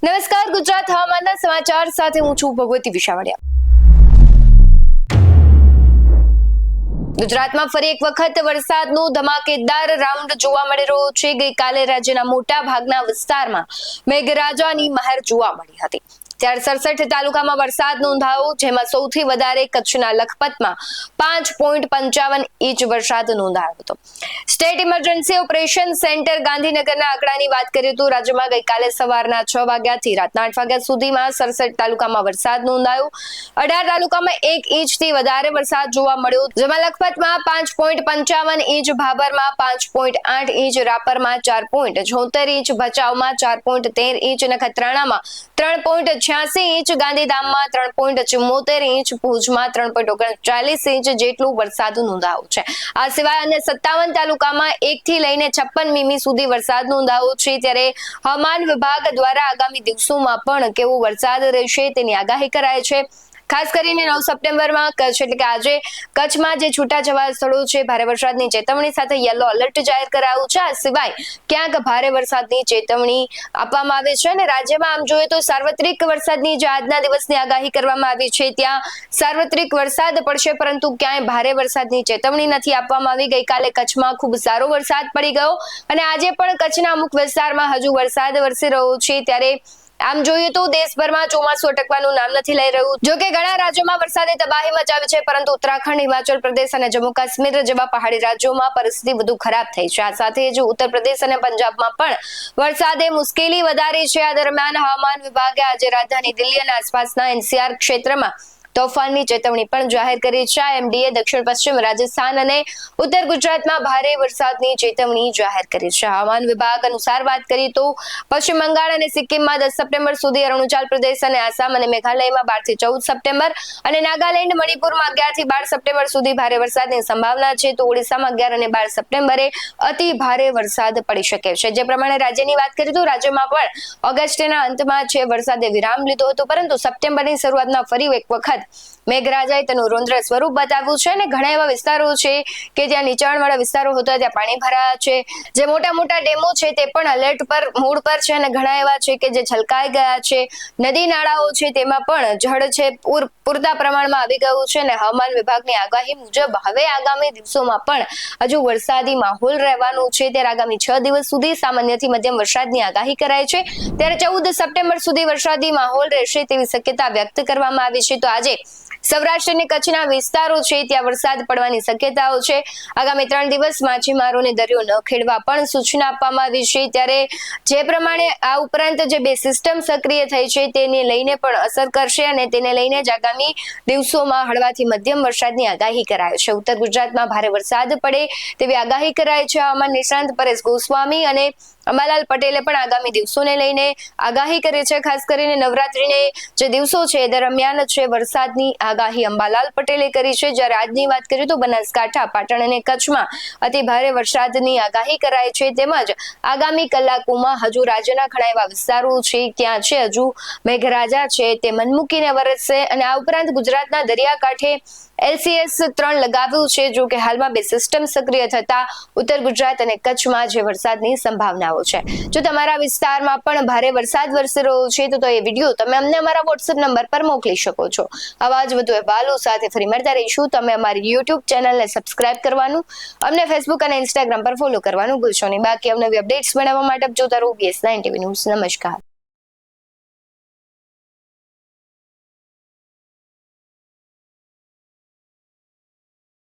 નમસ્કાર, ગુજરાત હવામાનના સમાચાર સાથે હું છું ભગવતી વિશાવડિયા. ગુજરાતમાં ફરી એક વખત વરસાદનો ધમાકેદાર રાઉન્ડ જોવા મળી રહ્યો છે. ગઈકાલે રાજ્યના મોટા ભાગના વિસ્તારમાં મેઘરાજાની મહેર જોવા મળી હતી. ત્યારે 67 તાલુકામાં વરસાદ નોંધાયો, જેમાં સૌથી વધારે કચ્છના લખપતમાં 5.55 ઇંચ વરસાદ નોંધાયો હતો. સ્ટેટ ઇમરજન્સી ઓપરેશન સેન્ટર ગાંધીનગરના આંકડાની વાત કરીએ તો રાજ્યમાં ગઈકાલે સવારના 6 વાગ્યાથી રાતના 8 વાગ્યા સુધીમાં 67 તાલુકામાં વરસાદ નોંધાયો. 18 તાલુકામાં 1 ઇંચથી વધારે વરસાદ જોવા મળ્યો, જેમાં લખપતમાં 5.55 ઇંચ, ભાભરમાં 5.8 ઇંચ, રાપરમાં 4.76 ઇંચ, ભચાઉમાં 4.13 ઇંચ, નખત્રાણામાં 3.86 ઇંચ, ગાંધીધામમાં 3.74 ઇંચ, ભુજમાં 3.39 ઇંચ જેટલો વરસાદ નોંધાયો છે. આ સિવાય અન્ય 57 તાલુકામાં 1 થી લઈને 56 મીમી સુધી વરસાદ નોંધાયો છે. ત્યારે હવામાન વિભાગ દ્વારા આગામી દિવસોમાં પણ કેવો વરસાદ રહેશે તેની આગાહી કરાઈ છે. ખાસ કરીને 9 સપ્ટેમ્બરમાં કચ્છ એટલે કે આજે કચ્છમાં જે છૂટાછવાયા સ્થળો છે ભારે વરસાદની ચેતવણી સાથે યલો એલર્ટ જાહેર કરાયું છે. આ સિવાય ક્યાંક ભારે વરસાદની ચેતવણી આપવામાં આવી છે અને રાજ્યમાં આમ જોઈએ તો સાર્વત્રિક વરસાદની જે આજના દિવસની આગાહી કરવામાં આવી છે ત્યાં સાર્વત્રિક વરસાદ પડશે, પરંતુ ક્યાંય ભારે વરસાદની ચેતવણી નથી આપવામાં આવી. ગઈકાલે કચ્છમાં ખૂબ સારો વરસાદ પડી ગયો અને આજે પણ કચ્છના અમુક વિસ્તારમાં હજુ વરસાદ વરસી રહ્યો છે. ત્યારે આમ જોઈએ તો દેશભરમાં ચોમાસું અટકવાનું નામ નથી લઈ રહ્યું. જો કે ઘણા રાજ્યોમાં વરસાદે તબાહી મચાવી છે, પરંતુ ઉત્તરાખંડ, હિમાચલ પ્રદેશ અને જમ્મુ કાશ્મીર જેવા પહાડી રાજ્યોમાં પરિસ્થિતિ વધુ ખરાબ થઈ છે. આ સાથે જ ઉત્તર પ્રદેશ અને પંજાબમાં પણ વરસાદે મુશ્કેલી વધારી છે. આ દરમિયાન હવામાન વિભાગે આજે રાજધાની દિલ્હી અને આસપાસના એનસીઆર ક્ષેત્રમાં તોફાનની ચેતવણી પણ જાહેર કરી છે. એમડીએ દક્ષિણ પશ્ચિમ રાજસ્થાન અને ઉત્તર ગુજરાતમાં ભારે વરસાદની ચેતવણી જાહેર કરી છે. હવામાન વિભાગ અનુસાર વાત કરીએ તો પશ્ચિમ બંગાળ અને સિક્કિમમાં 10 સપ્ટેમ્બર સુધી, અરુણાચલ પ્રદેશ અને આસામ અને મેઘાલયમાં 12 થી 14 સપ્ટેમ્બર અને નાગાલેન્ડ, મણિપુરમાં 11 થી 12 સપ્ટેમ્બર સુધી ભારે વરસાદની સંભાવના છે. તો ઓડિશામાં 11 અને 12 સપ્ટેમ્બરે અતિ ભારે વરસાદ પડી શકે છે. જે પ્રમાણે રાજ્યની વાત કરીએ તો રાજ્યમાં પણ ઓગસ્ટના અંતમાં છે વરસાદે વિરામ લીધો હતો, પરંતુ સપ્ટેમ્બરની શરૂઆતમાં ફરી એક વખત મેઘરાજાએ તેનું રૌદ્ર સ્વરૂપ બતાવ્યું છે અને ઘણા એવા વિસ્તારો છે કે જ્યાં નીચાણવાળા વિસ્તારો હતા ત્યાં પાણી ભરાયા છે. જે મોટા મોટા ડેમો છે તે પણ એલર્ટ પર મૂડ પર છે અને ઘણા એવા છે કે જે છલકાઈ ગયા છે. નદી નાળાઓ છે તેમાં પણ જળ છે પૂરતા પ્રમાણમાં આવી ગયું છે અને હવામાન વિભાગની આગાહી મુજબ હવે આગામી દિવસોમાં પણ હજુ વરસાદી માહોલ રહેવાનો છે. ત્યારે આગામી 6 દિવસ સુધી સામાન્યથી મધ્યમ વરસાદની આગાહી કરાઈ છે. ત્યારે 14 સપ્ટેમ્બર સુધી વરસાદી માહોલ રહેશે તેવી શક્યતા વ્યક્ત કરવામાં આવી છે. તો આજે સૌરાષ્ટ્ર અને કચ્છના વિસ્તારો છે ત્યાં વરસાદ પડવાની શક્યતાઓ છે. આગામી 3 દિવસ માછીમારોને દરિયો ન ખેડવા પણ સૂચના આપવામાં આવી છે. ત્યારે જે પ્રમાણે આ ઉપરાંત જે 2 સિસ્ટમ સક્રિય થઈ છે તેને લઈને પણ અસર કરશે અને તેને લઈને જ આગામી દિવસોમાં હળવાથી મધ્યમ વરસાદની આગાહી કરાઈ છે. ઉત્તર ગુજરાતમાં ભારે વરસાદ પડે તેવી આગાહી કરાઈ છે. હવામાન નિષ્ણાંત પરેશ ગોસ્વામી અને અંબાલાલ પટેલે પણ આગામી દિવસોને લઈને આગાહી કરી છે. ખાસ કરીને નવરાત્રીને જે દિવસો છે દરમિયાન છે વરસાદની આગાહી અંબાલાલ પટેલે કરી છે. જ્યારે આજની વાત કરીએ તો બનાસકાંઠા, પાટણ અને કચ્છમાં અતિ ભારે વરસાદની આગાહી કરાઈ છે. તેમજ આગામી કલાકોમાં હજુ રાજ્યના ઘણા એવા વિસ્તારો છે ત્યાં છે હજુ મેઘરાજા છે તે મન મૂકીને વરસશે અને આ ઉપરાંત ગુજરાતના દરિયાકાંઠે LCS 3 લગાવ્યું છે. જો કે હાલમાં 2 સિસ્ટમ સક્રિય થતા ઉત્તર ગુજરાત અને કચ્છમાં જે વરસાદની સંભાવનાઓ છે. જો તમારા વિસ્તારમાં પણ ભારે વરસાદ વરસી રહ્યો છે તો એ વિડીયો તમે અમને અમારા WhatsApp નંબર પર મોકલી શકો છો. આવા જ વધુ અહેવાલો સાથે ફરી મળતા રહીશું. તમે અમારી YouTube ચેનલને સબસ્ક્રાઇબ કરવાનું, અમને Facebook અને Instagram પર ફોલો કરવાનું ભૂલશો નહીં. બાકી અવનવી અપડેટ્સ મેળવવા માટે જોતા રહો BS9 TV ન્યૂઝ. નમસ્કાર.